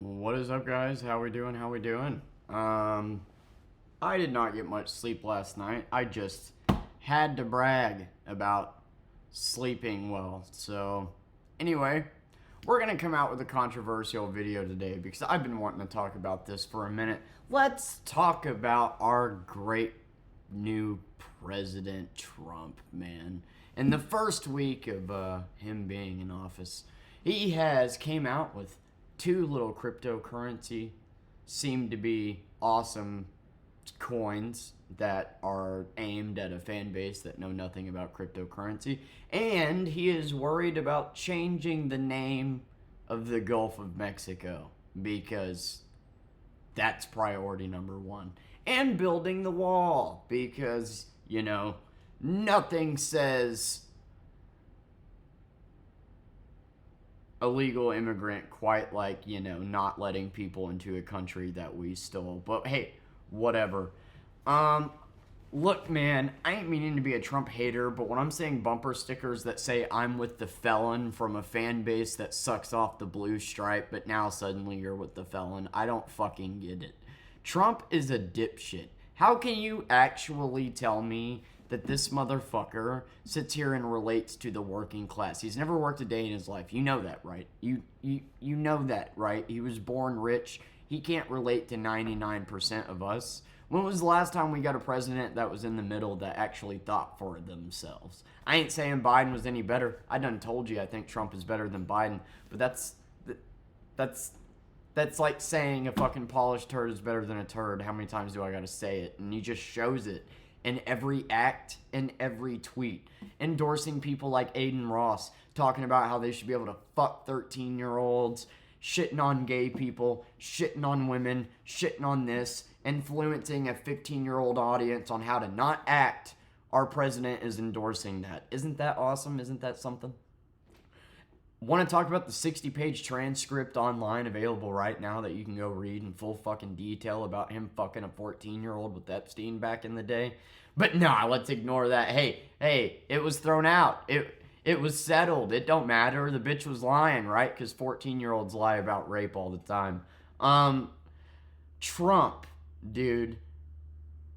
What is up, guys? How we doing? How we doing? I did not get much sleep last night. I just had to brag about sleeping well. So, anyway, we're gonna come out with a controversial video today because I've been wanting to talk about this for a minute. Let's talk about our great new president, Trump, man. In the first week of him being in office, he has came out with two little cryptocurrency, seem to be awesome coins that are aimed at a fan base that know nothing about cryptocurrency. And he is worried about changing the name of the Gulf of Mexico because that's priority number one. And building the wall because, nothing says illegal immigrant quite like, not letting people into a country that we stole. But hey, whatever. Um, Look, man, I ain't meaning to be a Trump hater, but when I'm saying bumper stickers that say I'm with the felon from a fan base that sucks off the blue stripe, but now suddenly you're with the felon, I don't fucking get it. Trump is a dipshit. How can you actually tell me that this motherfucker sits here and relates to the working class? He's never worked a day in his life. You know that, right? You know that, right? He was born rich. He can't relate to 99% of us. When was the last time we got a president that was in the middle that actually thought for themselves? I ain't saying Biden was any better. I done told you I think Trump is better than Biden, but that's that's like saying a fucking polished turd is better than a turd. How many times do I gotta say it? And he just shows it in every act, in every tweet. Endorsing people like Aiden Ross, talking about how they should be able to fuck 13-year-olds, shitting on gay people, shitting on women, shitting on this, influencing a 15-year-old audience on how to not act. Our president is endorsing that. Isn't that awesome? Isn't that something? Want to talk about the 60-page transcript online available right now that you can go read in full fucking detail about him fucking a 14-year-old with Epstein back in the day? But nah, let's ignore that. Hey, it was thrown out. It was settled. It don't matter. The bitch was lying, right? Because 14-year-olds lie about rape all the time. Trump, dude,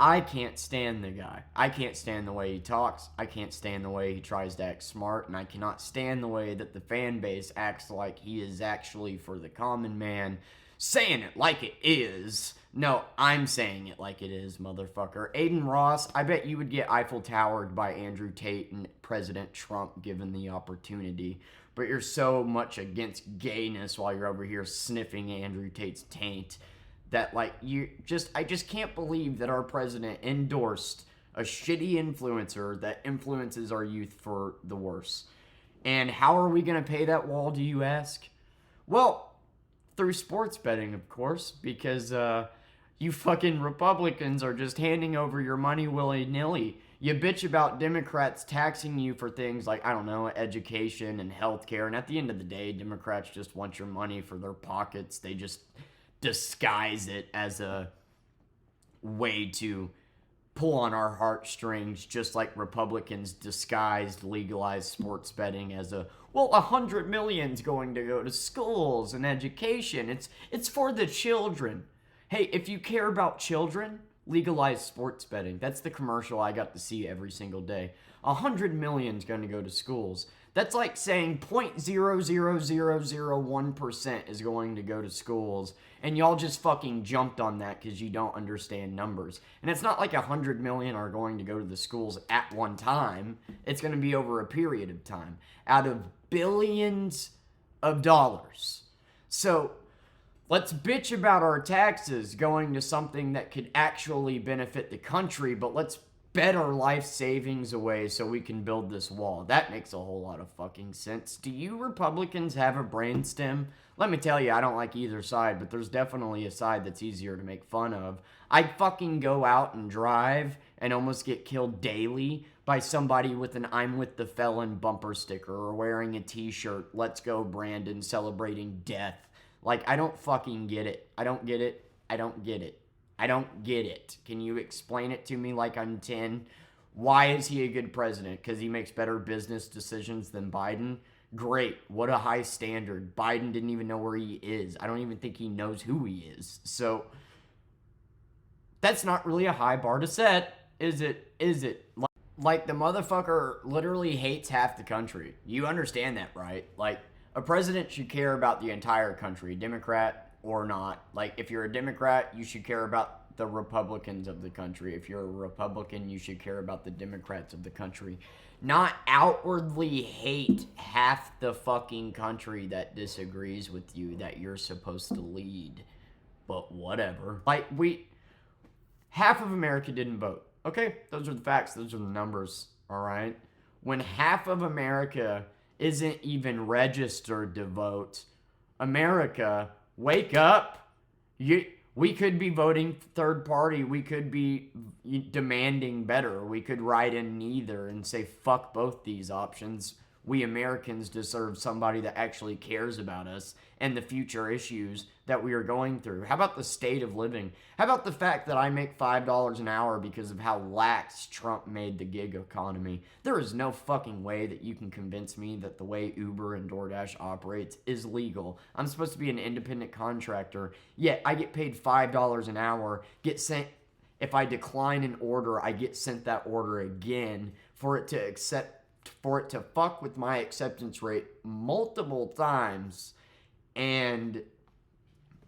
I can't stand the guy. I can't stand the way he talks. I can't stand the way he tries to act smart. And I cannot stand the way that the fan base acts like he is actually for the common man, saying it like it is. No, I'm saying it like it is, motherfucker. Aiden Ross, I bet you would get Eiffel Towered by Andrew Tate and President Trump given the opportunity. But you're so much against gayness while you're over here sniffing Andrew Tate's taint that I just can't believe that our president endorsed a shitty influencer that influences our youth for the worse. And how are we going to pay that wall, do you ask? Well, through sports betting, of course, because you fucking Republicans are just handing over your money willy-nilly. You bitch about Democrats taxing you for things like, I don't know, education and healthcare. And at the end of the day, Democrats just want your money for their pockets. They just disguise it as a way to pull on our heartstrings, just like Republicans disguised legalized sports betting as well, 100 million's going to go to schools and education. It's for the children. Hey, if you care about children, legalize sports betting. That's the commercial I got to see every single day. 100 million's going to go to schools. That's like saying 0.00001% is going to go to schools, and y'all just fucking jumped on that because you don't understand numbers. And it's not like 100 million are going to go to the schools at one time. It's going to be over a period of time out of billions of dollars. So let's bitch about our taxes going to something that could actually benefit the country, but let's bet our life savings away so we can build this wall. That makes a whole lot of fucking sense. Do you Republicans have a brainstem? Let me tell you, I don't like either side, but there's definitely a side that's easier to make fun of. I fucking go out and drive and almost get killed daily by somebody with an I'm with the felon bumper sticker or wearing a t-shirt, let's go Brandon, celebrating death. Like, I don't fucking get it. I don't get it. I don't get it. I don't get it. Can you explain it to me like I'm 10? Why is he a good president? Because he makes better business decisions than Biden? Great. What a high standard. Biden didn't even know where he is. I don't even think he knows who he is. So that's not really a high bar to set, is it? Is it? Like the motherfucker literally hates half the country. You understand that, right? Like a president should care about the entire country, Democrat or not. Like if you're a Democrat, you should care about the Republicans of the country. If you're a Republican, you should care about the Democrats of the country. Not outwardly hate half the fucking country that disagrees with you that you're supposed to lead. But whatever. Like half of America didn't vote. Okay, those are the facts. Those are the numbers. All right. When half of America isn't even registered to vote, America, wake up. We could be voting third party. We could be demanding better. We could write in neither and say, fuck both these options. We Americans deserve somebody that actually cares about us and the future issues that we are going through. How about the state of living? How about the fact that I make $5 an hour because of how lax Trump made the gig economy? There is no fucking way that you can convince me that the way Uber and DoorDash operates is legal. I'm supposed to be an independent contractor, yet I get paid $5 an hour, get sent. If I decline an order, I get sent that order again for it to fuck with my acceptance rate multiple times.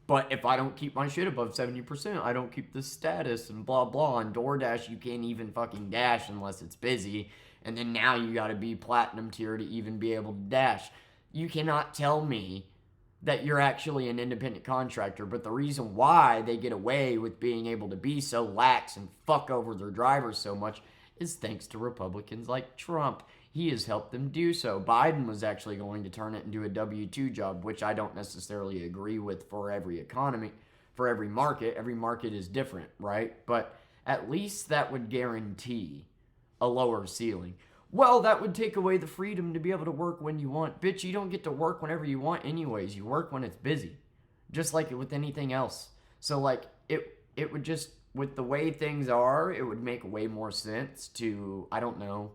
But if I don't keep my shit above 70%, I don't keep the status and blah blah. On DoorDash, you can't even fucking dash unless it's busy. And then now you gotta be platinum tier to even be able to dash. You cannot tell me that you're actually an independent contractor, but the reason why they get away with being able to be so lax and fuck over their drivers so much is thanks to Republicans like Trump. He has helped them do so. Biden was actually going to turn it into a W-2 job, which I don't necessarily agree with for every economy, for every market. Every market is different, right? But at least that would guarantee a lower ceiling. Well, that would take away the freedom to be able to work when you want. Bitch, you don't get to work whenever you want anyways. You work when it's busy. Just like with anything else. So, like, it would just, with the way things are, it would make way more sense to, I don't know,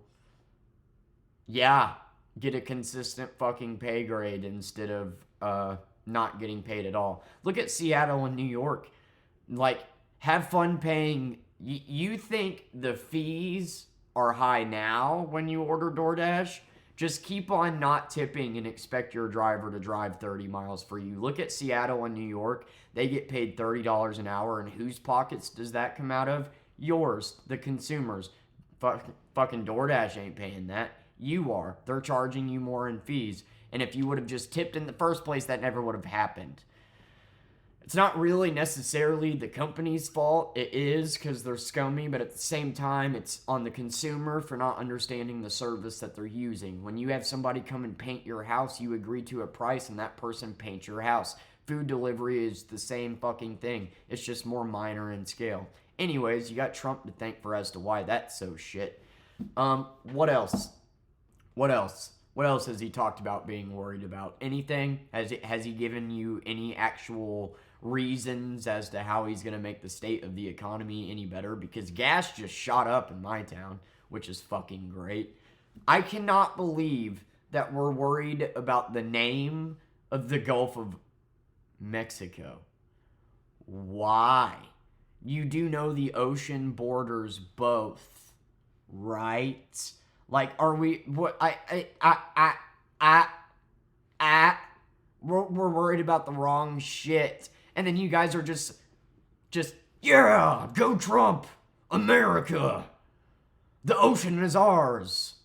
get a consistent fucking pay grade instead of not getting paid at all. Look at Seattle and New York. Like, have fun paying. You think the fees are high now when you order DoorDash? Just keep on not tipping and expect your driver to drive 30 miles for you. Look at Seattle and New York. They get paid $30 an hour, and whose pockets does that come out of? Yours, the consumers. Fucking DoorDash ain't paying that. You are. They're charging you more in fees. And if you would have just tipped in the first place, that never would have happened. It's not really necessarily the company's fault. It is because they're scummy, but at the same time, it's on the consumer for not understanding the service that they're using. When you have somebody come and paint your house, you agree to a price and that person paints your house. Food delivery is the same fucking thing. It's just more minor in scale. Anyways, you got Trump to thank for as to why that's so shit. What else? What else? What else has he talked about being worried about? Anything? Has he given you any actual reasons as to how he's going to make the state of the economy any better? Because gas just shot up in my town, which is fucking great. I cannot believe that we're worried about the name of the Gulf of Mexico. Why? You do know the ocean borders both, right? Like, are we, what, we're worried about the wrong shit. And then you guys are just, yeah, go Trump, America, the ocean is ours.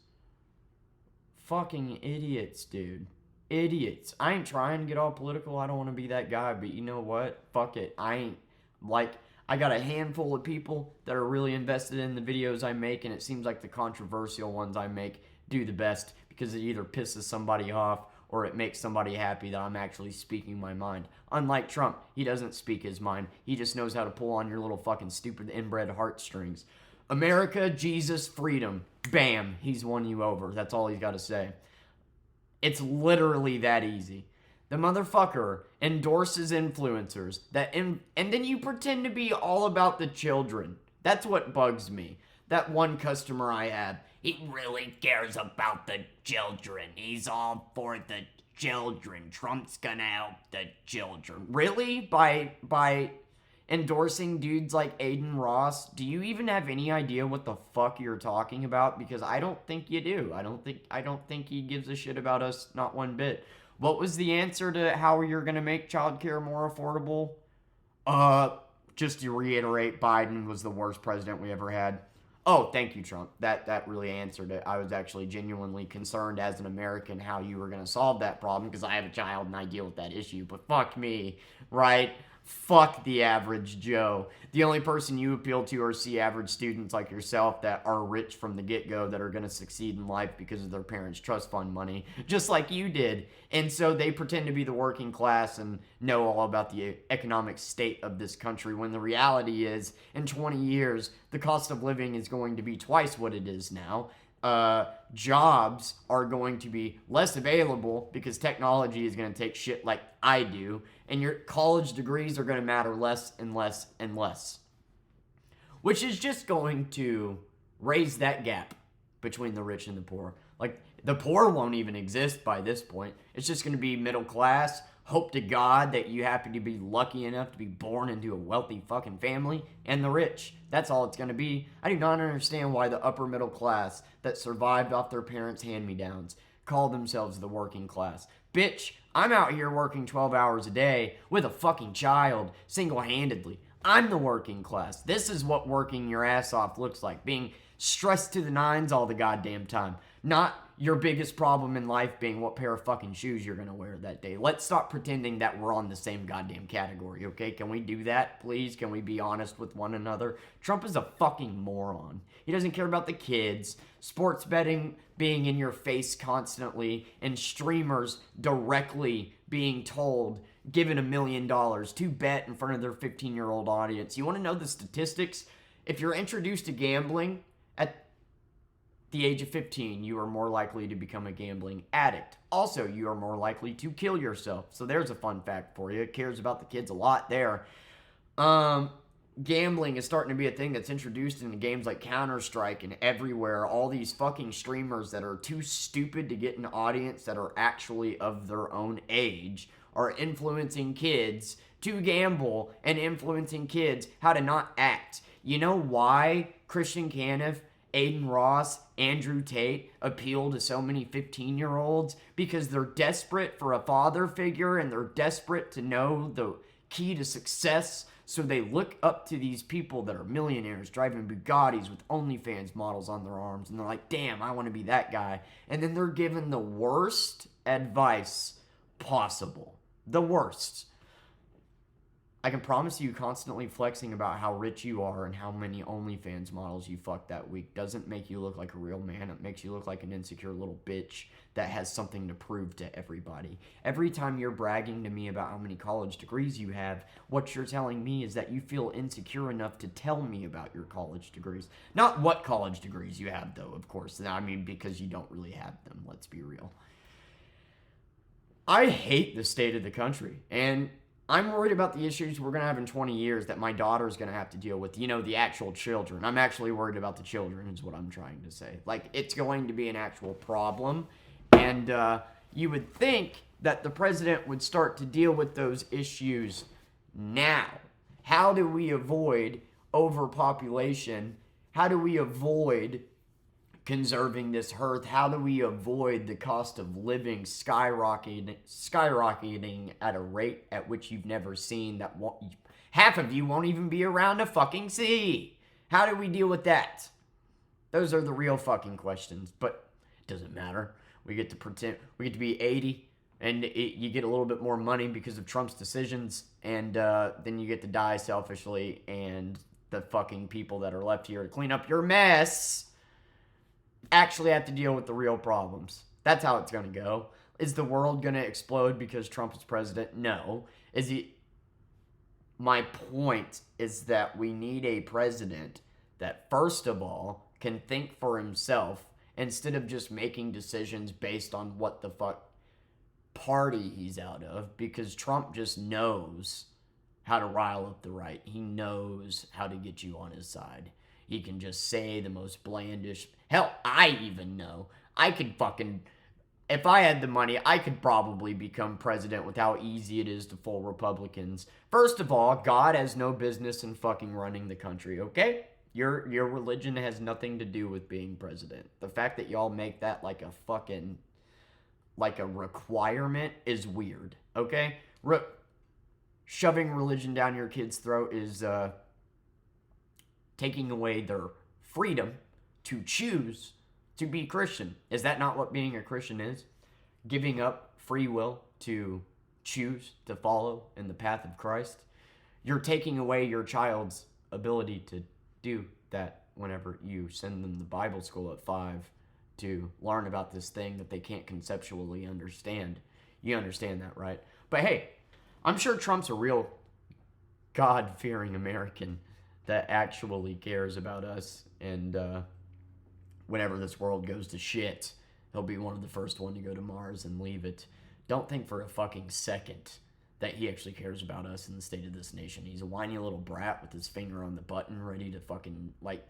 Fucking idiots, dude. Idiots. I ain't trying to get all political. I don't want to be that guy, but you know what? Fuck it. I got a handful of people that are really invested in the videos I make, and it seems like the controversial ones I make do the best because it either pisses somebody off or it makes somebody happy that I'm actually speaking my mind. Unlike Trump, he doesn't speak his mind. He just knows how to pull on your little fucking stupid inbred heartstrings. America, Jesus, freedom. Bam, he's won you over. That's all he's got to say. It's literally that easy. The motherfucker endorses influencers and then you pretend to be all about the children. That's what bugs me. That one customer I have, He really cares about the children. He's all for the children. Trump's gonna help the children. Really? By endorsing dudes like Aiden Ross, do you even have any idea what the fuck you're talking about? Because I don't think you do. I don't think he gives a shit about us, not one bit. What was the answer to how you're gonna make childcare more affordable? Just to reiterate, Biden was the worst president we ever had. Oh, thank you, Trump. That really answered it. I was actually genuinely concerned as an American how you were going to solve that problem because I have a child and I deal with that issue. But fuck me, right? Fuck the average Joe. The only person you appeal to are average students like yourself that are rich from the get-go that are going to succeed in life because of their parents' trust fund money, just like you did. And so they pretend to be the working class and know all about the economic state of this country when the reality is in 20 years, the cost of living is going to be twice what it is now. Jobs are going to be less available because technology is going to take shit like I do, and your college degrees are going to matter less and less and less, which is just going to raise that gap between the rich and the poor. Like, the poor won't even exist by this point. It's just going to be middle class. Hope to God that you happen to be lucky enough to be born into a wealthy fucking family, and the rich. That's all it's going to be. I do not understand why the upper middle class that survived off their parents' hand-me-downs call themselves the working class. Bitch, I'm out here working 12 hours a day with a fucking child, single-handedly. I'm the working class. This is what working your ass off looks like. Being stressed to the nines all the goddamn time. Not your biggest problem in life being what pair of fucking shoes you're gonna wear that day. Let's stop pretending that we're on the same goddamn category, okay? Can we do that, please? Can we be honest with one another? Trump is a fucking moron. He doesn't care about the kids, sports betting being in your face constantly, and streamers directly being told, given $1 million to bet in front of their 15-year-old audience. You wanna know the statistics? If you're introduced to gambling at the age of 15, you are more likely to become a gambling addict. Also, you are more likely to kill yourself. So there's a fun fact for you. It cares about the kids a lot there. Gambling is starting to be a thing that's introduced into games like Counter-Strike and everywhere. All these fucking streamers that are too stupid to get an audience that are actually of their own age are influencing kids to gamble and influencing kids how to not act. You know why Christian Caniff, Aiden Ross, Andrew Tate appeal to so many 15-year-olds? Because they're desperate for a father figure and they're desperate to know the key to success. So they look up to these people that are millionaires driving Bugattis with OnlyFans models on their arms. And they're like, damn, I want to be that guy. And then they're given the worst advice possible. The worst. I can promise you constantly flexing about how rich you are and how many OnlyFans models you fucked that week doesn't make you look like a real man. It makes you look like an insecure little bitch that has something to prove to everybody. Every time you're bragging to me about how many college degrees you have, what you're telling me is that you feel insecure enough to tell me about your college degrees. Not what college degrees you have, though, of course. I mean, because you don't really have them, let's be real. I hate the state of the country, and I'm worried about the issues we're going to have in 20 years that my daughter's going to have to deal with. You know, the actual children. I'm actually worried about the children is what I'm trying to say. Like, it's going to be an actual problem. And you would think that the president would start to deal with those issues now. How do we avoid overpopulation? How do we avoid conserving this earth? How do we avoid the cost of living skyrocketing at a rate at which you've never seen that half of you won't even be around to fucking see? How do we deal with that? Those are the real fucking questions, but it doesn't matter. We get to pretend, we get to be 80 and you get a little bit more money because of Trump's decisions, and then you get to die selfishly, and the fucking people that are left here to clean up your mess actually have to deal with the real problems. That's how it's going to go. Is the world going to explode because Trump is president? No. My point is that we need a president that, first of all, can think for himself instead of just making decisions based on what the fuck party he's out of, because Trump just knows how to rile up the right. He knows how to get you on his side. He can just say the most blandish. Hell, I even know. I could fucking. If I had the money, I could probably become president with how easy it is to fool Republicans. First of all, God has no business in fucking running the country, okay? Your religion has nothing to do with being president. The fact that y'all make that like a fucking like a requirement is weird, okay? Shoving religion down your kid's throat is taking away their freedom to choose to be Christian. Is that not what being a Christian is? Giving up free will to choose to follow in the path of Christ. You're taking away your child's ability to do that whenever you send them to Bible school at 5 to learn about this thing that they can't conceptually understand. You understand that, right? But hey, I'm sure Trump's a real God-fearing American that actually cares about us, and whenever this world goes to shit, he'll be one of the first one to go to Mars and leave it. Don't think for a fucking second that he actually cares about us and the state of this nation. He's a whiny little brat with his finger on the button, ready to fucking, like,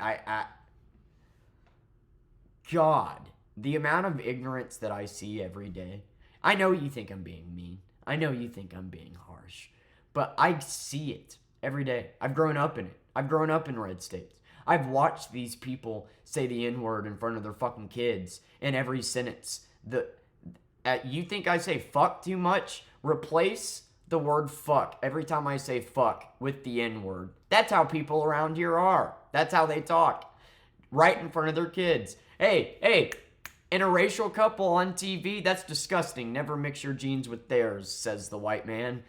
God, the amount of ignorance that I see every day. I know you think I'm being mean. I know you think I'm being harsh. But I see it every day. I've grown up in it. I've grown up in red states. I've watched these people say the N-word in front of their fucking kids in every sentence. You think I say fuck too much? Replace the word fuck every time I say fuck with the N-word. That's how people around here are. That's how they talk. Right in front of their kids. Hey, interracial couple on TV? That's disgusting. Never mix your genes with theirs, says the white man.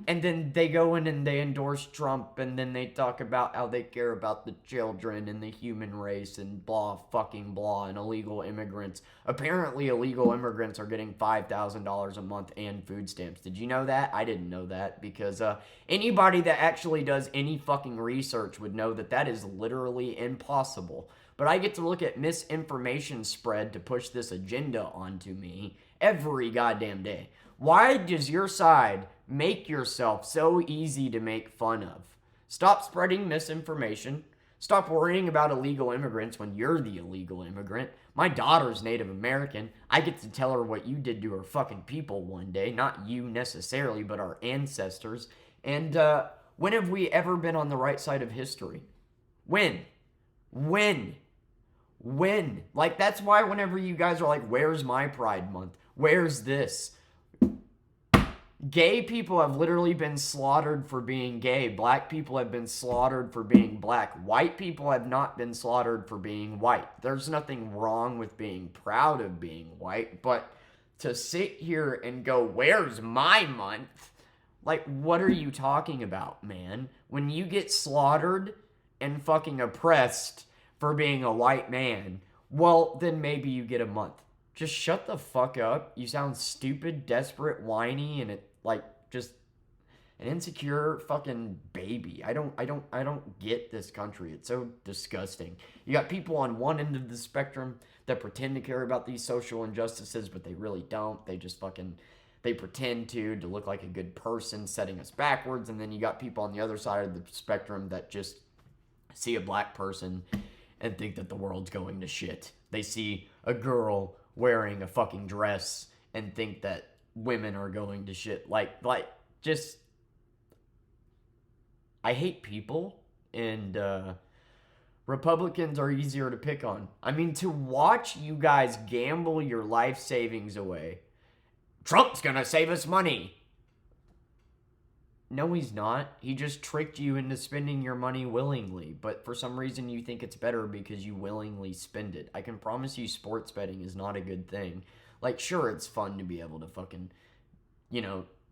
And then they go in and they endorse Trump, and then they talk about how they care about the children and the human race and blah, fucking blah, and illegal immigrants. Apparently, illegal immigrants are getting $5,000 a month and food stamps. Did you know that? I didn't know that, because anybody that actually does any fucking research would know that that is literally impossible. But I get to look at misinformation spread to push this agenda onto me every goddamn day. Why does your side make yourself so easy to make fun of? Stop spreading misinformation. Stop worrying about illegal immigrants when you're the illegal immigrant. My daughter's Native American. I get to tell her what you did to her fucking people one day. Not you necessarily, but our ancestors. And when have we ever been on the right side of history? When? Like, that's why whenever you guys are like, where's my Pride Month? Where's this? Gay people have literally been slaughtered for being gay. Black people have been slaughtered for being black. White people have not been slaughtered for being white. There's nothing wrong with being proud of being white, but to sit here and go, where's my month? Like, what are you talking about, man? When you get slaughtered and fucking oppressed for being a white man, well, then maybe you get a month. Just shut the fuck up. You sound stupid, desperate, whiny, and just an insecure fucking baby. I don't get this country. It's so disgusting. You got people on one end of the spectrum that pretend to care about these social injustices, but they really don't. They just they pretend to look like a good person, setting us backwards. And then you got people on the other side of the spectrum that just see a black person and think that the world's going to shit. They see a girl wearing a fucking dress and think that women are going to shit. Just, I hate people, and Republicans are easier to pick on. I mean, to watch you guys gamble your life savings away. Trump's gonna save us money. No, he's not. He just tricked you into spending your money willingly. But for some reason, you think it's better because you willingly spend it. I can promise you sports betting is not a good thing. Like, sure, it's fun to be able to fucking,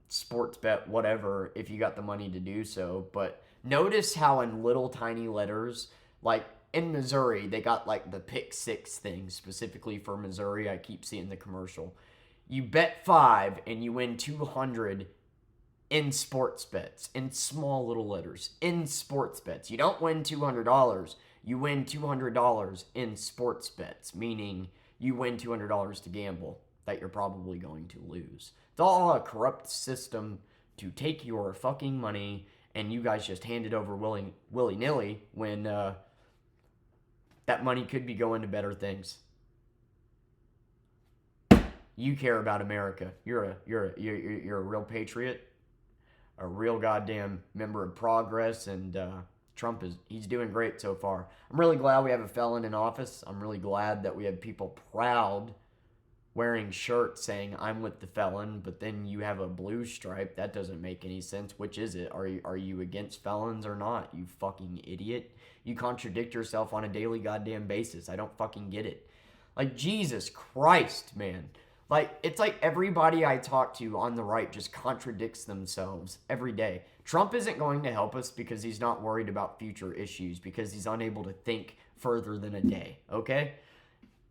sports bet whatever if you got the money to do so. But notice how in little tiny letters, like in Missouri, they got like the pick six thing specifically for Missouri. I keep seeing the commercial. You bet 5 and you win 200 in sports bets, in small little letters, in sports bets. You don't win $200, you win $200 in sports bets, meaning you win $200 to gamble that you're probably going to lose. It's all a corrupt system to take your fucking money and you guys just hand it over willy-nilly when that money could be going to better things. You care about America. You're a real patriot, a real goddamn member of progress, and Trump he's doing great so far. I'm really glad we have a felon in office. I'm really glad that we have people proud wearing shirts saying I'm with the felon, but then you have a blue stripe. That doesn't make any sense. Which is it? Are you against felons or not? You fucking idiot. You contradict yourself on a daily goddamn basis. I don't fucking get it. Like, Jesus Christ, man. Like, it's like everybody I talk to on the right just contradicts themselves every day. Trump isn't going to help us because he's not worried about future issues, because he's unable to think further than a day, okay?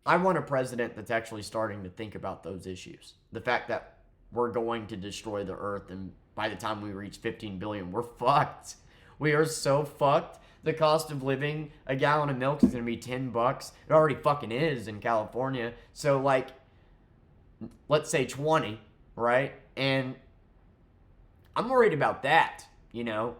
I want a president that's actually starting to think about those issues. The fact that we're going to destroy the earth, and by the time we reach 15 billion, we're fucked. We are so fucked. The cost of living, a gallon of milk is going to be $10. It already fucking is in California. So, like, let's say 20, right? And I'm worried about that, you know?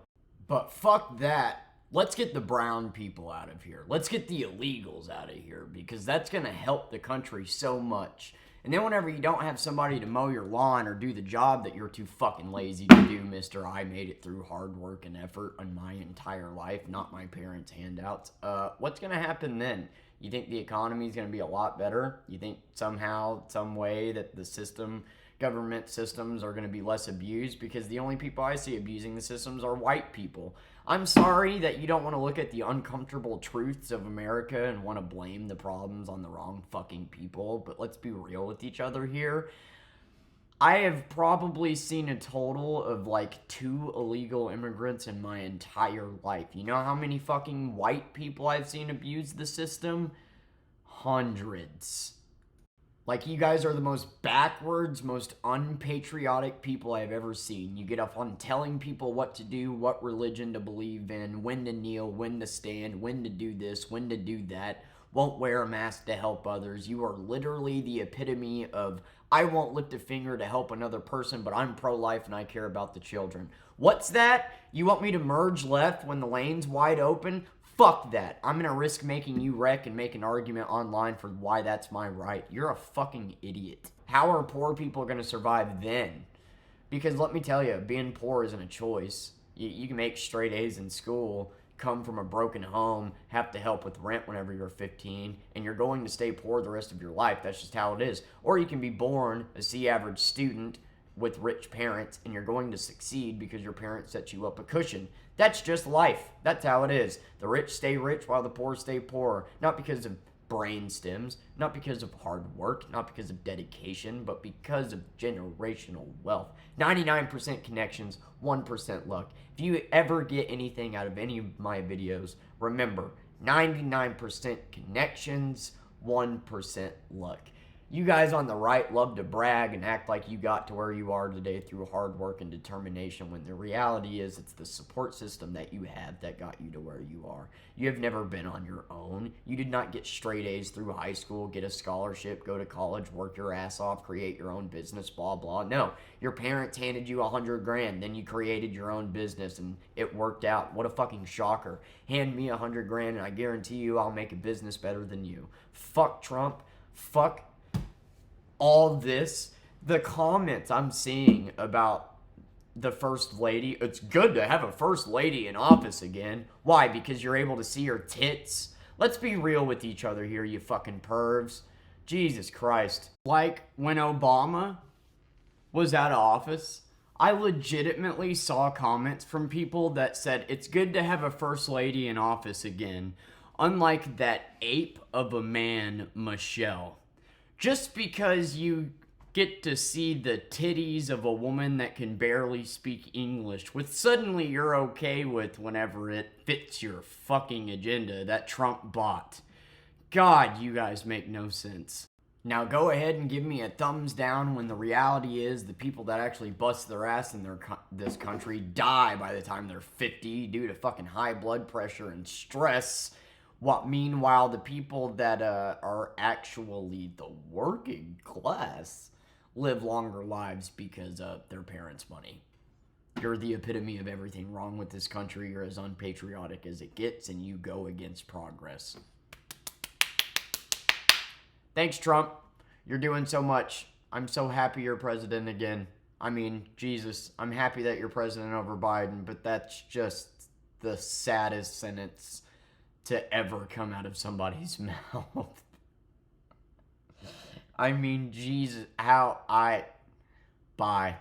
But fuck that. Let's get the brown people out of here. Let's get the illegals out of here, because that's going to help the country so much. And then whenever you don't have somebody to mow your lawn or do the job that you're too fucking lazy to do, mister, I made it through hard work and effort in my entire life, not my parents' handouts. What's going to happen then? You think the economy is going to be a lot better? You think somehow, some way that the government systems are going to be less abused? Because the only people I see abusing the systems are white people. I'm sorry that you don't want to look at the uncomfortable truths of America and want to blame the problems on the wrong fucking people, but let's be real with each other here. I have probably seen a total of like 2 illegal immigrants in my entire life. You know how many fucking white people I've seen abuse the system? Hundreds. Like, you guys are the most backwards, most unpatriotic people I've ever seen. You get off on telling people what to do, what religion to believe in, when to kneel, when to stand, when to do this, when to do that. Won't wear a mask to help others. You are literally the epitome of, I won't lift a finger to help another person, but I'm pro-life and I care about the children. What's that? You want me to merge left when the lane's wide open? Fuck that. I'm going to risk making you wreck and make an argument online for why that's my right. You're a fucking idiot. How are poor people going to survive then? Because let me tell you, being poor isn't a choice. You can make straight A's in school, come from a broken home, have to help with rent whenever you're 15, and you're going to stay poor the rest of your life. That's just how it is. Or you can be born a C-average student with rich parents, and you're going to succeed because your parents set you up a cushion. That's just life. That's how it is. The rich stay rich while the poor stay poor. Not because of brain stems, not because of hard work, not because of dedication, but because of generational wealth. 99% connections, 1% luck. If you ever get anything out of any of my videos, remember, 99% connections, 1% luck. You guys on the right love to brag and act like you got to where you are today through hard work and determination, when the reality is it's the support system that you have that got you to where you are. You have never been on your own. You did not get straight A's through high school, get a scholarship, go to college, work your ass off, create your own business, blah, blah. No, your parents handed you $100,000, then you created your own business and it worked out. What a fucking shocker. Hand me $100,000 and I guarantee you I'll make a business better than you. Fuck Trump. Fuck all this. The comments I'm seeing about the first lady, it's good to have a first lady in office again. Why? Because you're able to see her tits? Let's be real with each other here, you fucking pervs. Jesus Christ. Like, when Obama was out of office, I legitimately saw comments from people that said it's good to have a first lady in office again, unlike that ape of a man, Michelle. Just because you get to see the titties of a woman that can barely speak English, which suddenly you're okay with whenever it fits your fucking agenda that Trump bought. God, you guys make no sense. Now go ahead and give me a thumbs down when the reality is the people that actually bust their ass in this country die by the time they're 50 due to fucking high blood pressure and stress. Meanwhile, the people that are actually the working class live longer lives because of their parents' money. You're the epitome of everything wrong with this country. You're as unpatriotic as it gets, and you go against progress. Thanks, Trump. You're doing so much. I'm so happy you're president again. I mean, Jesus, I'm happy that you're president over Biden, but that's just the saddest sentence to ever come out of somebody's mouth. I mean, Jesus, Bye.